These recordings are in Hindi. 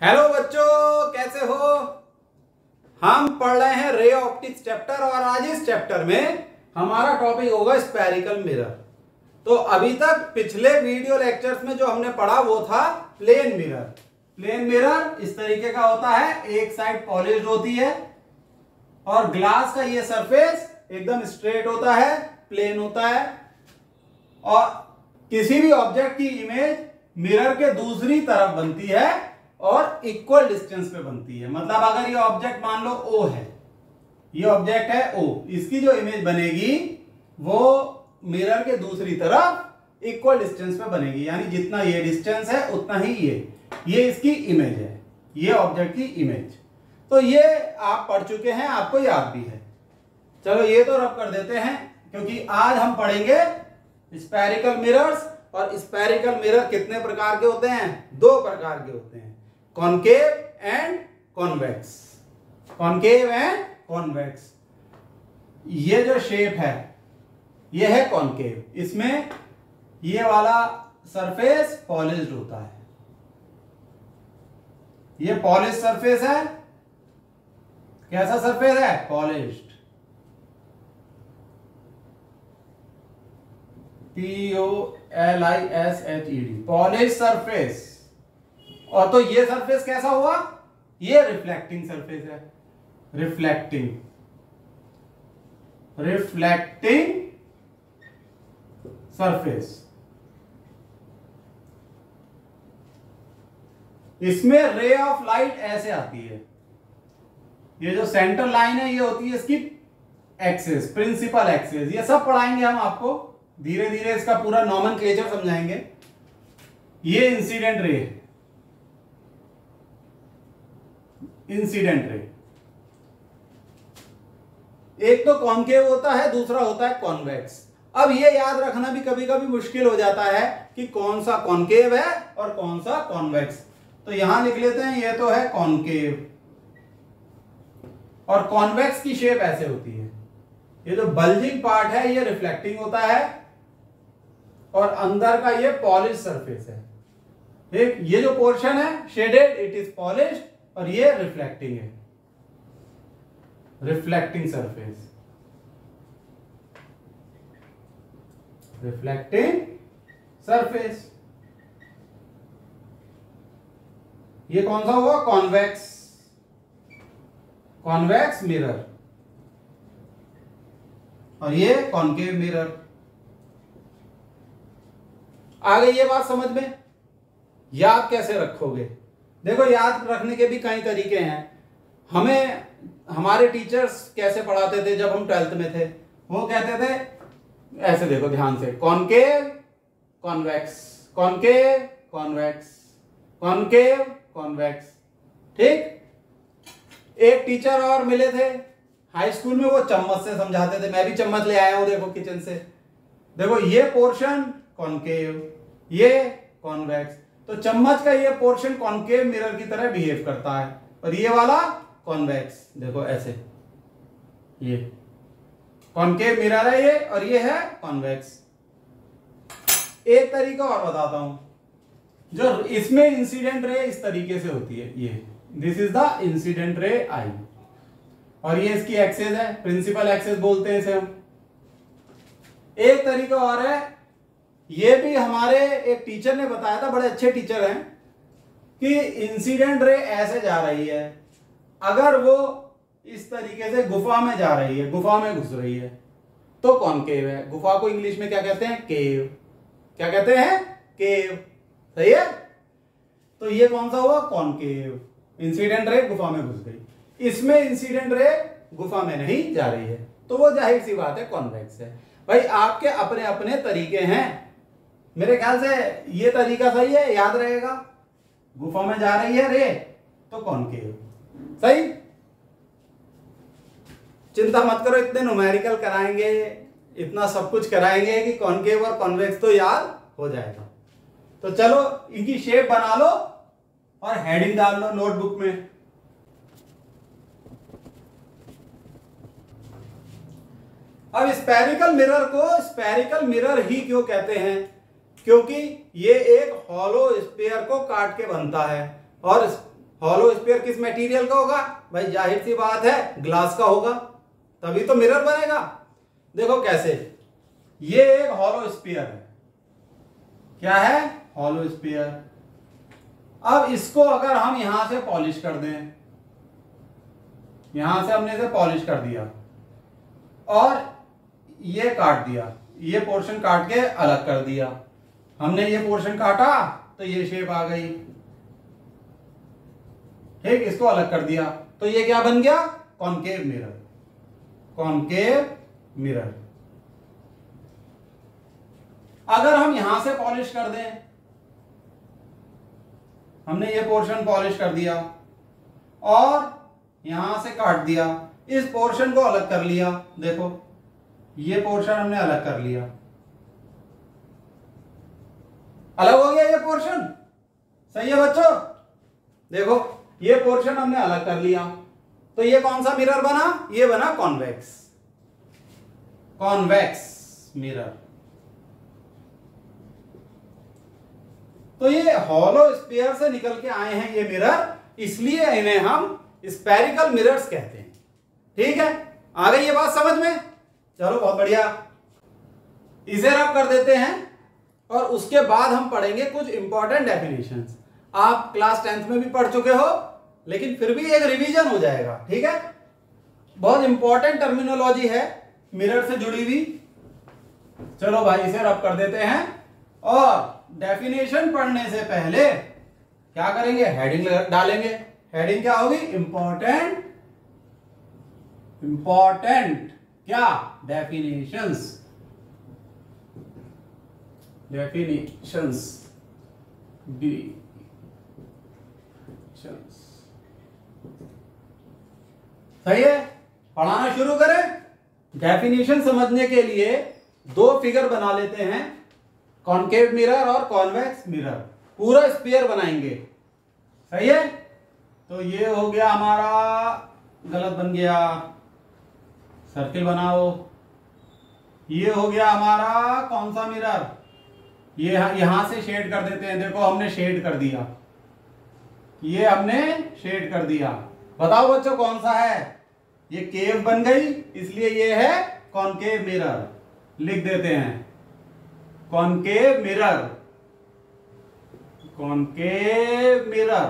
हेलो बच्चों, कैसे हो। हम पढ़ रहे हैं रे ऑप्टिक्स चैप्टर और आज इस चैप्टर में हमारा टॉपिक होगा स्फेरिकल मिरर। तो अभी तक पिछले वीडियो लेक्चर्स में जो हमने पढ़ा वो था प्लेन मिरर। प्लेन मिरर इस तरीके का होता है, एक साइड पॉलिश्ड होती है और ग्लास का ये सरफेस एकदम स्ट्रेट होता है, प्लेन होता है और किसी भी ऑब्जेक्ट की इमेज मिरर के दूसरी तरफ बनती है और इक्वल डिस्टेंस पे बनती है। मतलब अगर ये ऑब्जेक्ट मान लो O है, ये ऑब्जेक्ट है O, इसकी जो इमेज बनेगी वो मिरर के दूसरी तरफ इक्वल डिस्टेंस पे बनेगी, यानी जितना ये डिस्टेंस है उतना ही ये इसकी इमेज है, ये ऑब्जेक्ट की इमेज। तो ये आप पढ़ चुके हैं, आपको याद भी है। चलो ये तो रब कर देते हैं, क्योंकि आज हम पढ़ेंगे स्फेरिकल मिरर्स। और स्फेरिकल मिरर कितने प्रकार के होते हैं? दो प्रकार के होते हैं, concave and convex. Concave and convex. ये जो शेप है ये है कॉनकेव, इसमें ये वाला सरफेस पॉलिश्ड होता है, ये पॉलिश सरफेस है। कैसा सरफेस है? Polished, POLISHED, polish surface. और तो ये सरफेस कैसा हुआ? ये रिफ्लेक्टिंग सरफेस है, रिफ्लेक्टिंग सरफेस। इसमें रे ऑफ लाइट ऐसे आती है, ये जो सेंटर लाइन है ये होती है इसकी एक्सिस, प्रिंसिपल एक्सिस। ये सब पढ़ाएंगे हम आपको, धीरे धीरे इसका पूरा नॉमेनक्लेचर समझाएंगे। ये इंसिडेंट रे, इंसिडेंट रे। एक तो कॉनकेव होता है, दूसरा होता है कॉन्वेक्स। अब ये याद रखना भी कभी कभी मुश्किल हो जाता है कि कौन सा कॉनकेव है और कौन सा कॉन्वेक्स। तो यहां लिख लेते हैं, ये तो है कॉनकेव और कॉन्वेक्स की शेप ऐसे होती है। ये जो बल्जिंग पार्ट है ये रिफ्लेक्टिंग होता है और अंदर का ये पॉलिश सरफेस है। एक ये जो पोर्शन है शेडेड, इट इज पॉलिश्ड और ये रिफ्लेक्टिंग है, रिफ्लेक्टिंग सरफेस, रिफ्लेक्टिंग सरफेस। ये कौन सा हुआ? Convex, convex mirror. और ये कॉनकेव मिरर। आ गई ये बात समझ में? याद कैसे रखोगे? देखो, याद रखने के भी कई तरीके हैं। हमें हमारे टीचर्स कैसे पढ़ाते थे जब हम 12th में थे? वो कहते थे ऐसे, देखो ध्यान से, concave convex, concave convex, concave convex. ठीक। एक टीचर और मिले थे हाई स्कूल में, वो चम्मच से समझाते थे। मैं भी चम्मच ले आया हूं, देखो किचन से। देखो ये पोर्शन कॉनकेव, ये कॉन्वेक्स। तो चम्मच का ये पोर्शन कॉनकेव मिरर की तरह बिहेव करता है और ये वाला कॉन्वेक्स। देखो ऐसे, ये कॉनकेव मिरर है ये और ये है कॉन्वेक्स। एक तरीका और बताता हूं, जो इसमें इंसिडेंट रे इस तरीके से होती है, ये दिस इज द इंसिडेंट रे आई और ये इसकी एक्सिस है, प्रिंसिपल एक्सिस बोलते हैं इसे हम। एक तरीका और है, ये भी हमारे एक टीचर ने बताया था, बड़े अच्छे टीचर हैं, कि इंसिडेंट रे ऐसे जा रही है। अगर वो इस तरीके से गुफा में जा रही है, गुफा में घुस रही है, तो कॉनकेव है। गुफा को इंग्लिश में क्या कहते हैं? केव। क्या कहते हैं? केव। सही है। तो ये कौन सा हुआ? कॉनकेव। इंसिडेंट रे गुफा में घुस गई। इसमें इंसिडेंट रे गुफा में नहीं जा रही है, तो वो जाहिर सी बात है कॉन्वेक्स है। भाई आपके अपने अपने तरीके हैं, मेरे ख्याल से ये तरीका सही है, याद रहेगा। गुफा में जा रही है रे तो कॉनकेव। सही। चिंता मत करो, इतने न्यूमेरिकल कराएंगे, इतना सब कुछ कराएंगे कि कॉनकेव और कॉन्वेक्स तो याद हो जाएगा। तो चलो इनकी शेप बना लो और हेडिंग डाल लो नोटबुक में। अब स्फेरिकल मिरर को स्फेरिकल मिरर ही क्यों कहते हैं? क्योंकि ये एक हॉलो स्फीयर को काट के बनता है और हॉलो स्फीयर किस मटेरियल का होगा? भाई जाहिर सी बात है ग्लास का होगा, तभी तो मिरर बनेगा। देखो कैसे, ये एक हॉलो स्फीयर है। क्या है? Hollow sphere. अब इसको अगर हम यहां से पॉलिश कर दें, यहां से हमने इसे पॉलिश कर दिया और ये काट दिया, ये पोर्शन काट के अलग कर दिया, हमने ये पोर्शन काटा तो ये शेप आ गई, ठीक, इसको अलग कर दिया तो ये क्या बन गया? Concave mirror. Concave mirror. अगर हम यहां से पॉलिश कर दें, हमने ये पोर्शन पॉलिश कर दिया और यहां से काट दिया, इस पोर्शन को अलग कर लिया, देखो ये पोर्शन हमने अलग कर लिया, अलग हो गया ये पोर्शन। सही है बच्चों? देखो ये पोर्शन हमने अलग कर लिया तो ये कौन सा मिरर बना? ये बना कॉन्वेक्स। Convex mirror. तो ये हॉलो स्फीयर से निकल के आए हैं ये मिरर, इसलिए इन्हें हम स्फेरिकल मिरर्स कहते हैं। ठीक है, आ गई ये बात समझ में? चलो बहुत बढ़िया, इसे रब कर देते हैं और उसके बाद हम पढ़ेंगे कुछ इंपॉर्टेंट डेफिनेशंस। आप क्लास 10th में भी पढ़ चुके हो, लेकिन फिर भी एक रिवीजन हो जाएगा। ठीक है, बहुत इंपॉर्टेंट टर्मिनोलॉजी है मिरर से जुड़ी हुई। चलो भाई इसे रब कर देते हैं और डेफिनेशन पढ़ने से पहले क्या करेंगे? हेडिंग डालेंगे। हेडिंग क्या होगी? इंपॉर्टेंट। इंपॉर्टेंट क्या? डेफिनेशंस। डेफिनेशंस। सही है, पढ़ाना शुरू करें। डेफिनेशन समझने के लिए दो फिगर बना लेते हैं, कॉनकेव मिरर और कॉन्वेक्स मिरर। पूरा स्फीयर बनाएंगे। सही है, तो ये हो गया हमारा, गलत बन गया, सर्किल बनाओ। ये हो गया हमारा कौन सा मिरर? ये यहां से शेड कर देते हैं। देखो हमने शेड कर दिया, ये हमने शेड कर दिया। बताओ बच्चों कौन सा है? ये केव बन गई, इसलिए ये है कॉनकेव मिरर। लिख देते हैं कॉनकेव मिरर। Concave mirror.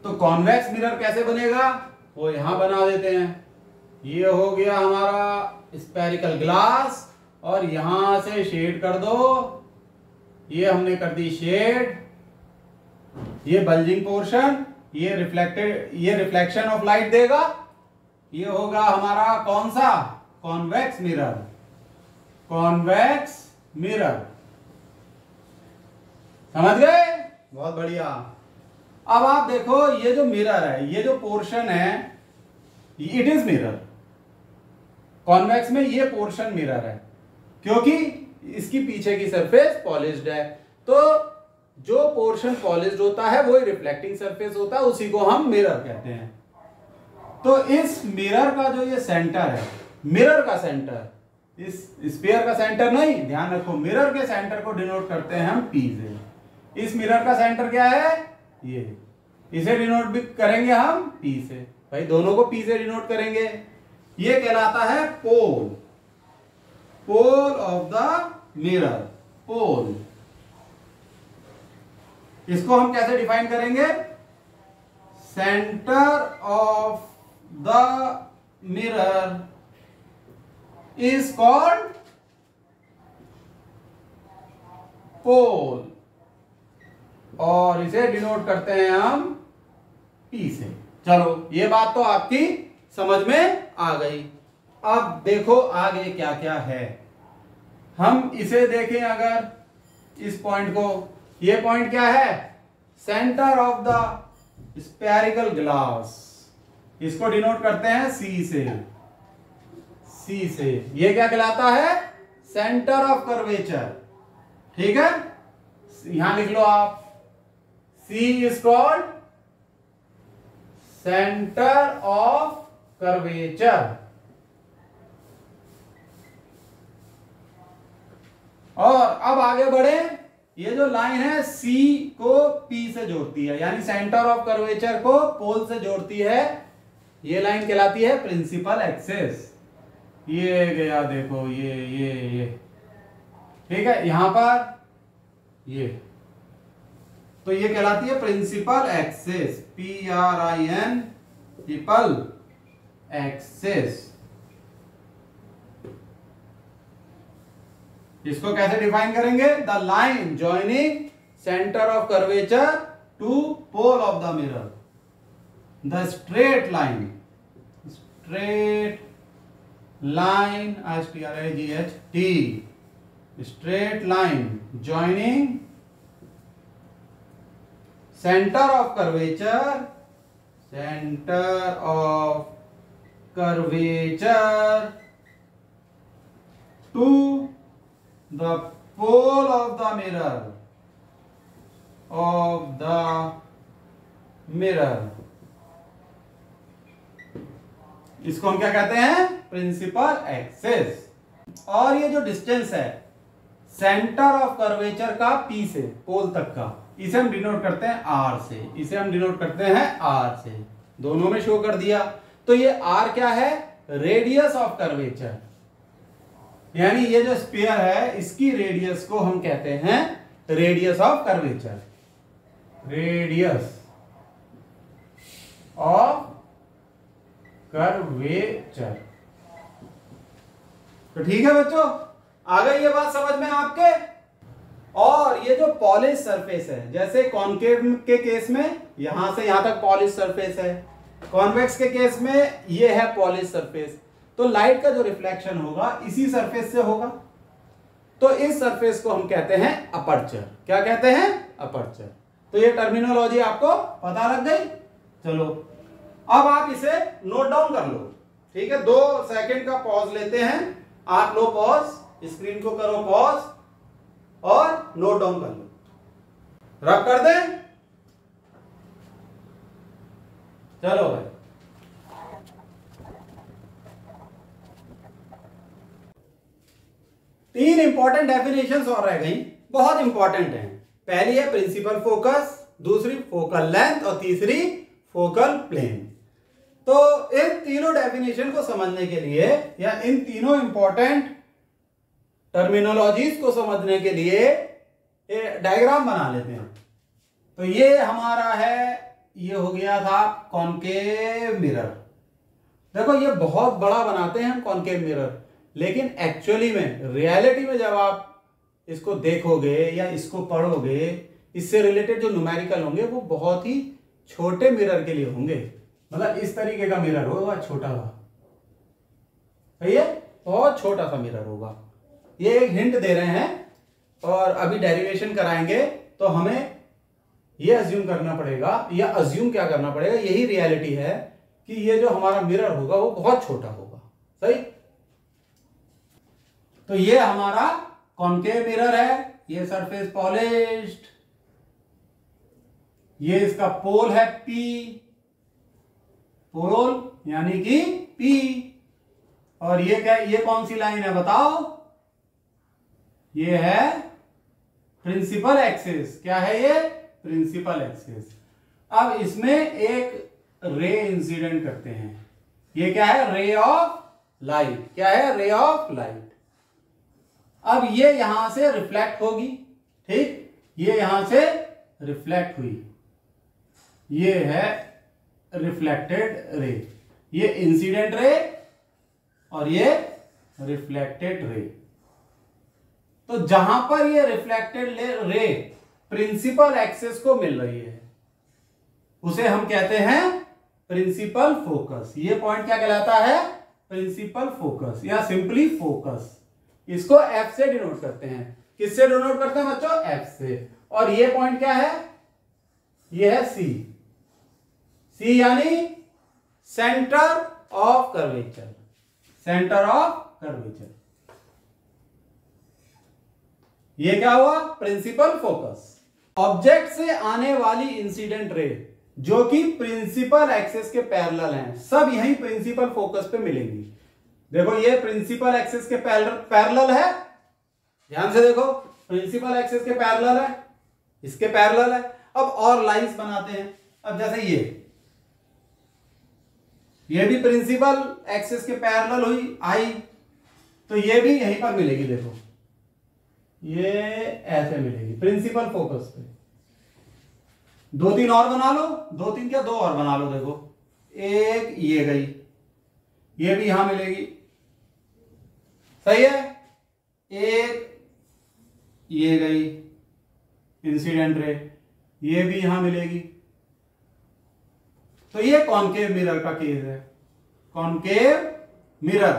तो कॉन्वेक्स मिरर कैसे बनेगा? वो यहां बना देते हैं। ये हो गया हमारा स्फेरिकल ग्लास और यहां से शेड कर दो। ये हमने कर दी शेड। ये बल्जिंग पोर्शन, ये रिफ्लेक्शन ऑफ लाइट देगा। ये होगा हमारा कौन सा? Convex mirror. Convex mirror. समझ गए? बहुत बढ़िया। अब आप देखो ये जो मिरर है, ये जो पोर्शन है, इट इज मिरर। कॉन्वेक्स में ये पोर्शन मिरर है क्योंकि इसकी पीछे की सरफेस पॉलिश्ड है। तो जो पोर्शन पॉलिश्ड होता है वही रिफ्लेक्टिंग सरफेस होता है, उसी को हम मिरर कहते हैं। तो इस मिरर का जो ये सेंटर है, मिरर का सेंटर, इस स्फीयर का सेंटर नहीं, ध्यान रखो, मिरर के सेंटर को डिनोट करते हैं हम पी से। इस मिरर का सेंटर क्या है? ये। इसे डिनोट भी करेंगे हम पी से। भाई दोनों को पी से डिनोट करेंगे। ये कहलाता है pole. Pole of the mirror. Pole. इसको हम कैसे डिफाइन करेंगे? Centre of the mirror is called pole और इसे डिनोट करते हैं हम P से। चलो ये बात तो आपकी समझ में आ गई। अब देखो आगे क्या क्या है। हम इसे देखें अगर, इस पॉइंट को, ये पॉइंट क्या है? Centre of the spherical glass. इसको डिनोट करते हैं C से। C से। ये क्या कहलाता है? Centre of curvature. ठीक है, यहां लिख लो आप, C is called centre of curvature. और अब आगे बढ़े ये जो लाइन है सी को पी से जोड़ती है, यानी सेंटर ऑफ कर्वेचर को पोल से जोड़ती है, ये लाइन कहलाती है प्रिंसिपल एक्सिस। ये गया देखो ये ठीक है, यहां पर ये, तो ये कहलाती है principal axis, PRIN principal axis. इसको कैसे डिफाइन करेंगे? The line joining centre of curvature to pole of the mirror, the straight line STRAGHT, straight line joining center of curvature to the pole of the mirror इसको हम क्या कहते हैं? Principal axis. और ये जो डिस्टेंस है सेंटर ऑफ कर्वेचर का P से पोल तक का, इसे हम डिनोट करते हैं R से, इसे हम डिनोट करते हैं R से, दोनों में शो कर दिया। तो ये R क्या है? रेडियस ऑफ कर्वेचर, यानी ये जो स्फीयर है इसकी रेडियस को हम कहते हैं radius of curvature, radius of curvature. तो ठीक है बच्चों, आ गई ये बात समझ में आपके? और ये जो पॉलिश सरफेस है, जैसे कॉनकेव के केस में यहां से यहां तक पॉलिश सरफेस है, कॉन्वेक्स के केस में ये है पॉलिश सरफेस, तो लाइट का जो रिफ्लेक्शन होगा इसी सरफेस से होगा। तो इस सरफेस को हम कहते हैं अपर्चर। क्या कहते हैं? अपर्चर। तो ये टर्मिनोलॉजी आपको पता लग गई। चलो अब आप इसे नोट डाउन कर लो, ठीक है? 2 सेकंड का पॉज लेते हैं, आप लो पॉज, स्क्रीन को करो पॉज और नोट डाउन कर लो। रब कर दें? चलो भाई, तीन इंपॉर्टेंट डेफिनेशंस और रह गई, बहुत इंपॉर्टेंट हैं। पहली है प्रिंसिपल फोकस, दूसरी फोकल लेंथ और तीसरी फोकल प्लेन। तो इन तीनों डेफिनेशन को समझने के लिए या इन तीनों इंपॉर्टेंट टर्मिनोलॉजीज को समझने के लिए डायग्राम बना लेते हैं। तो ये हमारा है, ये हो गया था कॉनकेव मिरर। देखो ये बहुत बड़ा बनाते हैं हम कॉनकेव मिरर, लेकिन एक्चुअली में रियलिटी में जब आप इसको देखोगे या इसको पढ़ोगे, इससे रिलेटेड जो न्यूमेरिकल होंगे वो बहुत ही छोटे मिरर के लिए होंगे। मतलब इस तरीके का मिरर होगा, छोटा सा, सही है, बहुत छोटा सा मिरर होगा। ये एक हिंट दे रहे हैं और अभी डेरिवेशन कराएंगे तो हमें ये अज्यूम करना पड़ेगा, या अज्यूम क्या करना पड़ेगा, यही रियलिटी है कि ये जो हमारा मिरर होगा वो बहुत छोटा होगा। सही? तो ये हमारा कॉनकेव मिरर है, ये सरफेस पॉलिश्ड, ये इसका पोल है P, पोल यानी कि P, और ये क्या, ये कौन सी लाइन है बताओ? ये है प्रिंसिपल एक्सिस। क्या है ये? Principal axis. अब इसमें एक रे इंसिडेंट करते हैं, ये क्या है? रे ऑफ लाइट। क्या है? रे ऑफ लाइट। अब ये यहां से रिफ्लेक्ट होगी, ठीक, ये यहां से रिफ्लेक्ट हुई, ये है रिफ्लेक्टेड रे, ये इंसिडेंट रे और ये रिफ्लेक्टेड रे। तो जहां पर ये रिफ्लेक्टेड रे प्रिंसिपल एक्सिस को मिल रही है उसे हम कहते हैं प्रिंसिपल फोकस। ये पॉइंट क्या कहलाता है? प्रिंसिपल फोकस या सिंपली फोकस। इसको F से डिनोट करते हैं। किससे डिनोट करते हैं बच्चों? F से। और ये पॉइंट क्या है? ये है C। C यानी centre of curvature, centre of curvature. ये क्या हुआ? Principal focus. ऑब्जेक्ट से आने वाली इंसिडेंट रे जो कि प्रिंसिपल एक्सिस के पैरेलल हैं, सब यहीं प्रिंसिपल फोकस पे मिलेंगी। देखो ये प्रिंसिपल एक्सिस के पैरेलल है, ध्यान से देखो, प्रिंसिपल एक्सिस के पैरेलल है, इसके पैरेलल है। अब और लाइंस बनाते हैं। अब जैसे ये भी प्रिंसिपल एक्सिस के पैरेलल हुई आई, तो ये भी यहीं पर मिलेगी। देखो ये ऐसे मिलेगी प्रिंसिपल फोकस पे। दो तीन और बना लो, दो तीन क्या दो और बना लो। देखो एक ये गई, ये भी यहां मिलेगी, सही है। एक ये गई इंसिडेंट रे, ये भी यहां मिलेगी। तो ये कॉनकेव मिरर का केस है, कॉनकेव मिरर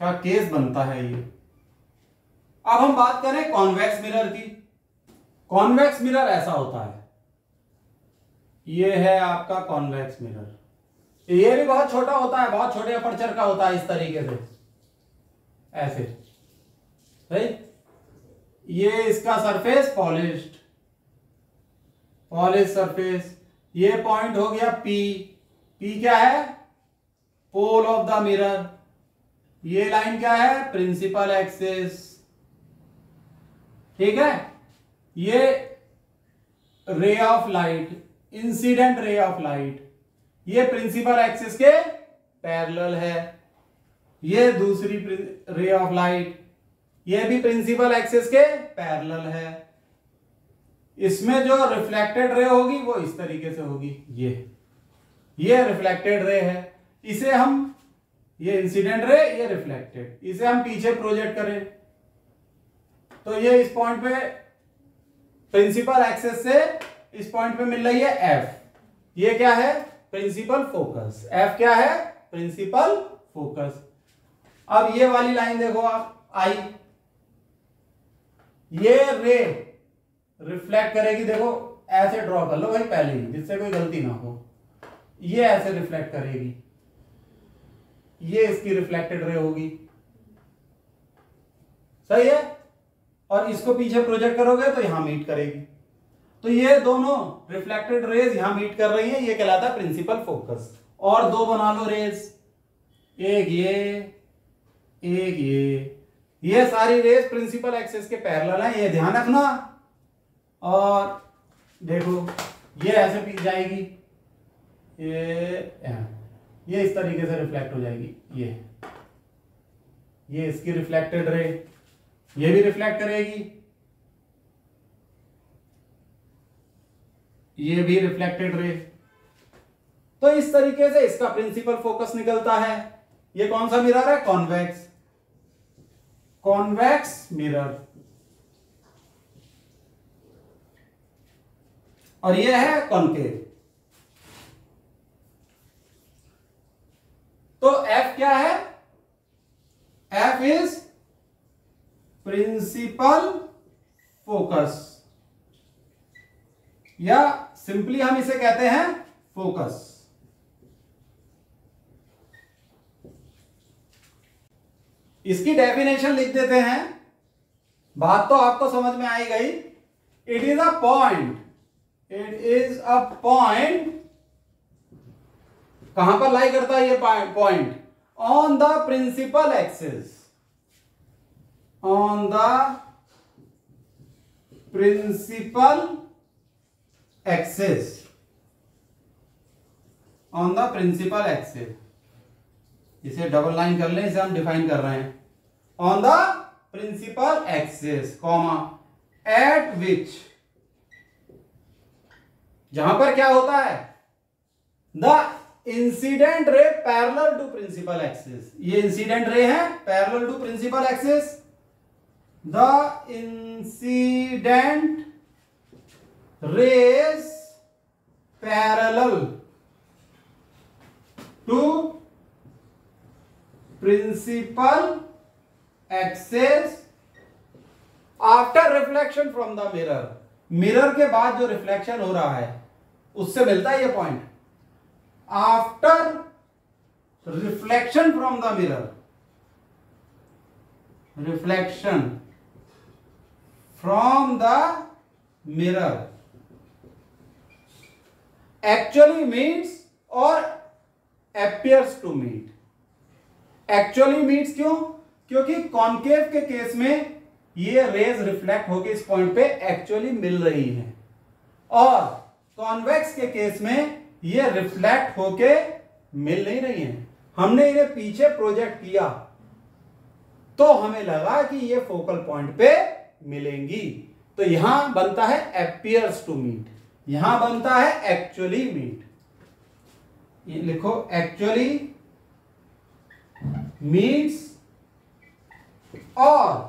का केस बनता है ये। अब हम बात करें कॉन्वेक्स मिरर की। कॉन्वेक्स मिरर ऐसा होता है, ये है आपका कॉन्वेक्स मिरर। ये भी बहुत छोटा होता है, बहुत छोटे अपर्चर का होता है, इस तरीके से ऐसे, सही। ये इसका सरफेस पॉलिश्ड, पॉलिश सरफेस। ये पॉइंट हो गया P। P क्या है? Pole of the mirror. ये लाइन क्या है? प्रिंसिपल एक्सिस, ठीक है। ये ray of light, incident ray of light, ये प्रिंसिपल एक्सिस के पैरेलल है। ये दूसरी रे ऑफ लाइट, ये भी प्रिंसिपल एक्सिस के पैरेलल है। इसमें जो रिफ्लेक्टेड रे होगी वो इस तरीके से होगी, ये रिफ्लेक्टेड रे है। इसे हम, ये इंसिडेंट रे, ये रिफ्लेक्टेड, इसे हम पीछे प्रोजेक्ट करें तो ये इस पॉइंट पे प्रिंसिपल एक्सिस से इस पॉइंट पे मिल रही है F। ये क्या है? Principal focus. F क्या है? Principal focus. अब ये वाली लाइन देखो आप, आई, ये रे रिफ्लेक्ट करेगी। देखो ऐसे ड्रॉ कर लो भाई पहले ही, जिससे कोई गलती ना हो। ये ऐसे रिफ्लेक्ट करेगी, ये इसकी रिफ्लेक्टेड रे होगी, सही है। और इसको पीछे प्रोजेक्ट करोगे तो यहां मीट करेगी। तो ये दोनों रिफ्लेक्टेड रेज यहां मीट कर रही हैं, ये कहलाता है प्रिंसिपल फोकस। और दो बना लो रेज, एक ये, एक ये सारी रेज प्रिंसिपल एक्सिस के पैरेलल है, ये ध्यान रखना। और देखो ये ऐसे पीछे जाएगी, ये इस तरीके से रिफ्लेक्ट हो जाएगी। ये इसकी रिफ्लेक्टेड रे, ये भी रिफ्लेक्ट करेगी, ये भी रिफ्लेक्टेड रे। तो इस तरीके से इसका प्रिंसिपल फोकस निकलता है। ये कौन सा मिरर है? Convex, convex mirror. और ये है कॉनकेव। तो F क्या है? F इज प्रिंसिपल फोकस, या सिंपली हम इसे कहते हैं फोकस। इसकी डेफिनेशन लिख देते हैं, बात तो आपको समझ में आई गई। It is a point, it is a point, कहां पर लाई करता है ये point? On the principal axis, on the principal axis, on the principal axis. इसे डबल लाइन कर लें, इसे हम डिफाइन कर रहे हैं। On the principal axis, comma, at which, जहां पर क्या होता है? The incident ray parallel to principal axis. ये इंसिडेंट रे है parallel to principal axis. The incident rays parallel to principal axis after reflection from the mirror. Mirror के बाद जो रिफ्लेक्शन हो रहा है उससे मिलता है ये point. After reflection from the mirror, reflection from the mirror actually meets और appears to meet. Actually meets क्यों? क्योंकि कॉनकेव के केस में ये रेज रिफ्लेक्ट होके इस पॉइंट पे एक्चुअली मिल रही हैं, और कॉन्वेक्स के केस में ये रिफ्लेक्ट होके मिल नहीं रही हैं। हमने इन्हें पीछे प्रोजेक्ट किया तो हमें लगा कि ये फोकल पॉइंट पे मिलेंगी, तो यहां बनता है appears to meet, यहां बनता है actually meet। ये लिखो actually meets और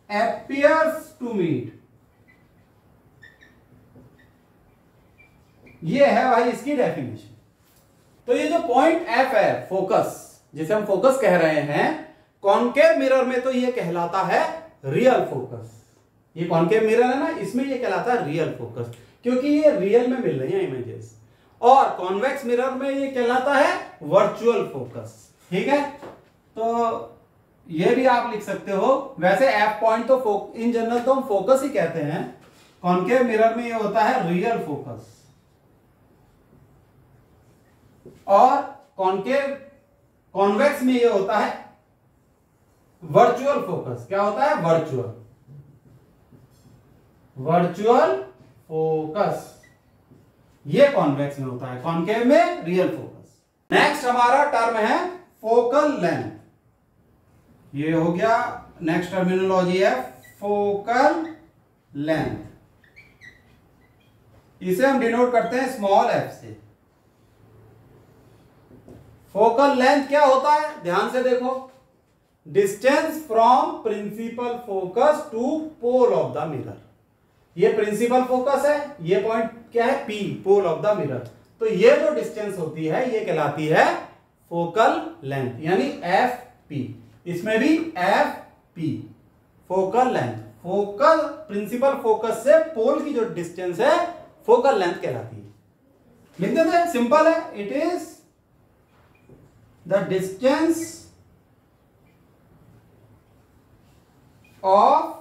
appears to meet, ये है भाई इसकी डेफिनेशन। तो ये जो पॉइंट F है, फोकस, जिसे हम फोकस कह रहे हैं, कॉनकेव मिरर में तो ये कहलाता है रियल फोकस। ये कॉनकेव मिरर है ना, इसमें ये कहलाता है रियल फोकस, क्योंकि ये रियल में मिल रही है इमेजेस। और कॉन्वेक्स मिरर में ये कहलाता है वर्चुअल फोकस। ठीक है, तो ये भी आप लिख सकते हो। वैसे एफ पॉइंट तो इन जनरल तो हम फोकस ही कहते हैं, कॉनकेव मिरर में ये होता है रियल फोकस, और कॉन्वेक्स में ये होता है वर्चुअल फोकस। क्या होता है? वर्चुअल फोकस, ये कॉन्वेक्स में होता है, कॉनकेव में रियल फोकस। नेक्स्ट हमारा टर्म है फोकल लेंथ। ये हो गया, नेक्स्ट टर्मिनोलॉजी है फोकल लेंथ। इसे हम डिनोट करते हैं स्मॉल एफ से। फोकल लेंथ क्या होता है? ध्यान से देखो, distance from principal focus to pole of the mirror. ये प्रिंसिपल फोकस है, ये पॉइंट क्या है? P, pole of the mirror. तो ये जो डिस्टेंस होती है ये कहलाती है फोकल लेंथ, यानी एफ पी। इसमें भी F P, focal length. Focal principal focus से पोल की जो डिस्टेंस है फोकल लेंथ कहलाती है। लिख देते हैं, सिंपल है, it is the distance of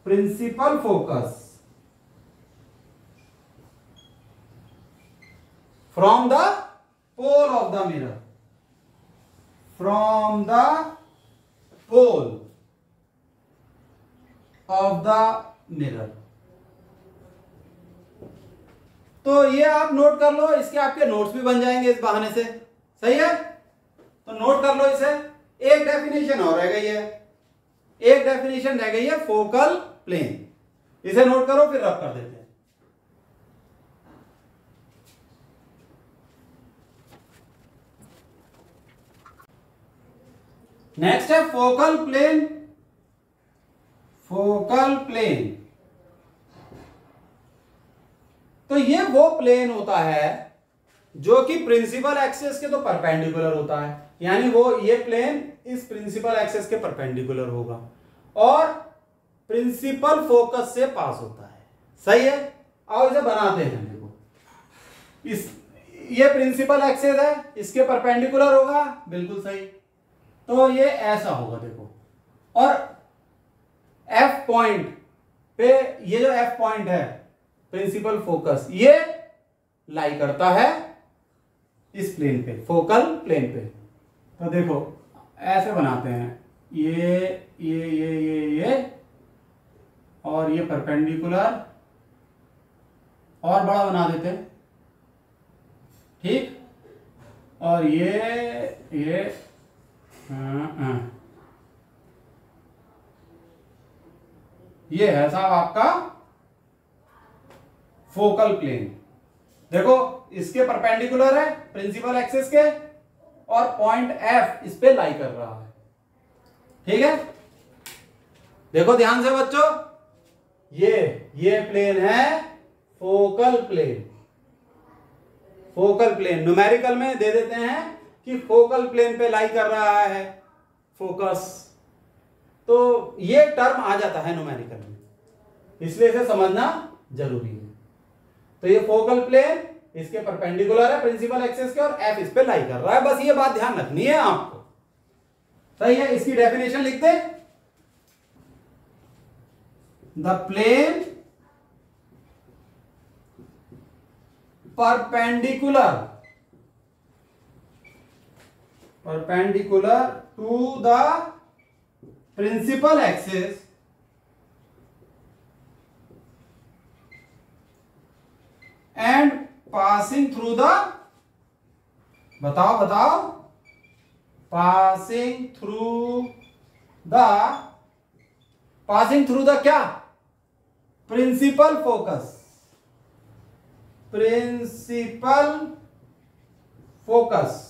principal focus from the pole of the mirror, from the pole of the mirror। तो ये आप नोट कर लो, इसके आपके नोट्स भी बन जाएंगे इस बहाने से। सही है, तो नोट कर लो इसे। एक डेफिनेशन और रह गई है, एक डेफिनेशन रह गई है फोकल प्लेन। इसे नोट करो, फिर रब कर देते हैं। नेक्स्ट है फोकल प्लेन। फोकल प्लेन तो ये वो प्लेन होता है जो कि प्रिंसिपल एक्सिस के तो परपेंडिकुलर होता है, यानी वो ये प्लेन इस प्रिंसिपल एक्सिस के परपेंडिकुलर होगा और प्रिंसिपल फोकस से पास होता है। सही है, आओ इसे बनाते हैं। देखो, ये प्रिंसिपल एक्सिस है, इसके परपेंडिकुलर होगा, बिल्कुल सही। तो ये ऐसा होगा, देखो, और एफ पॉइंट पे, ये जो एफ पॉइंट है प्रिंसिपल फोकस, ये लाई करता है इस प्लेन पे, फोकल प्लेन पे। तो देखो ऐसे बनाते हैं, ये और ये परपेंडिकुलर और बड़ा बना देते हैं, ठीक, और ये ये है साहब आपका फोकल प्लेन। देखो इसके परपेंडिकुलर है प्रिंसिपल एक्सिस के, और पॉइंट एफ इस पे लाई कर रहा है। ठीक है, देखो ध्यान से बच्चों, ये प्लेन है focal plane. Focal plane numerical में दे देते हैं कि फोकल प्लेन पे लाई कर रहा है फोकस, तो ये टर्म आ जाता है न्यूमेरिकल में, इसलिए इसे समझना जरूरी है। तो ये फोकल प्लेन इसके परपेंडिकुलर है प्रिंसिपल एक्सिस के, और एफ इस पे लाई कर रहा है, बस ये बात ध्यान रखनी है आपको। सही है, इसकी डेफिनेशन लिखते हैं, the plane perpendicular to the principal axis and passing through the, बताओ, पासिंग थ्रू द क्या, प्रिंसिपल फोकस,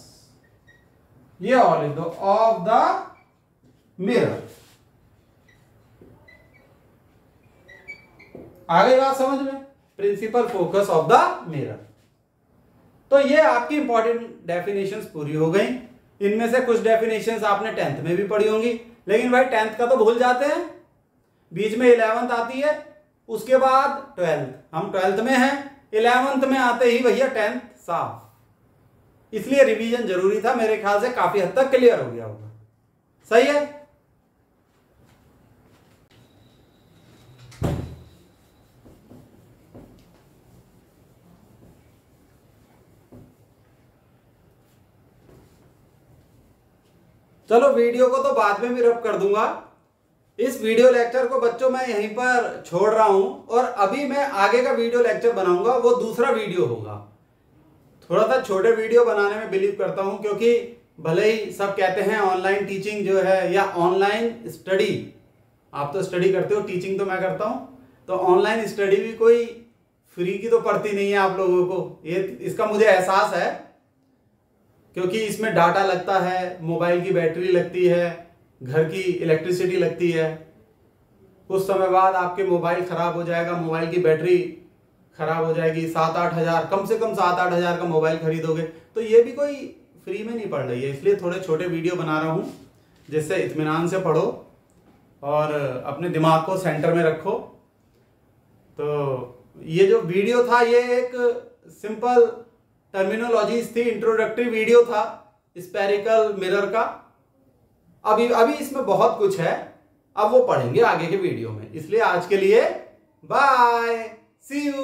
ये और लिख दो, ऑफ द मिरर। आ गई बात समझ में, principal focus of the mirror. तो ये आपकी इंपॉर्टेंट डेफिनेशंस पूरी हो गई। इनमें से कुछ डेफिनेशंस आपने 10th में भी पढ़ी होंगी, लेकिन भाई 10th का तो भूल जाते हैं, बीच में 11th आती है, उसके बाद 12th, हम 12th में हैं, 11th में आते ही भैया 10th साफ, इसलिए रिवीजन जरूरी था। मेरे ख्याल से काफी हद तक क्लियर हो गया होगा, सही है। चलो वीडियो को तो बाद में भी रब कर दूंगा। इस वीडियो लेक्चर को बच्चों मैं यहीं पर छोड़ रहा हूं, और अभी मैं आगे का वीडियो लेक्चर बनाऊंगा, वो दूसरा वीडियो होगा। थोड़ा सा छोटे वीडियो बनाने में बिलीव करता हूं, क्योंकि भले ही सब कहते हैं ऑनलाइन टीचिंग जो है या ऑनलाइन स्टडी, आप तो स्टडी करते हो, टीचिंग तो मैं करता हूं, तो ऑनलाइन स्टडी भी कोई फ्री की तो पड़ती नहीं है आप लोगों को, ये इसका मुझे एहसास है, क्योंकि इसमें डाटा लगता है, मोबाइल की बैटरी लगती है, घर की इलेक्ट्रिसिटी लगती है, कुछ समय बाद आपके मोबाइल खराब हो जाएगा, मोबाइल की बैटरी खराब हो जाएगी, 7-8 हज़ार, कम से कम 7-8 हज़ार का मोबाइल खरीदोगे, तो ये भी कोई फ्री में नहीं पड़ रही है। इसलिए थोड़े छोटे वीडियो बना रहा हूँ, जिससे इत्मीनान से पढ़ो और अपने दिमाग को सेंटर में रखो। तो ये जो वीडियो था, ये एक सिंपल टर्मिनोलॉजीज थी, इंट्रोडक्टरी वीडियो था स्फेरिकल मिरर का। अभी इसमें बहुत कुछ है, अब वो पढ़ेंगे आगे के वीडियो में, इसलिए आज के लिए बाय, सी यू।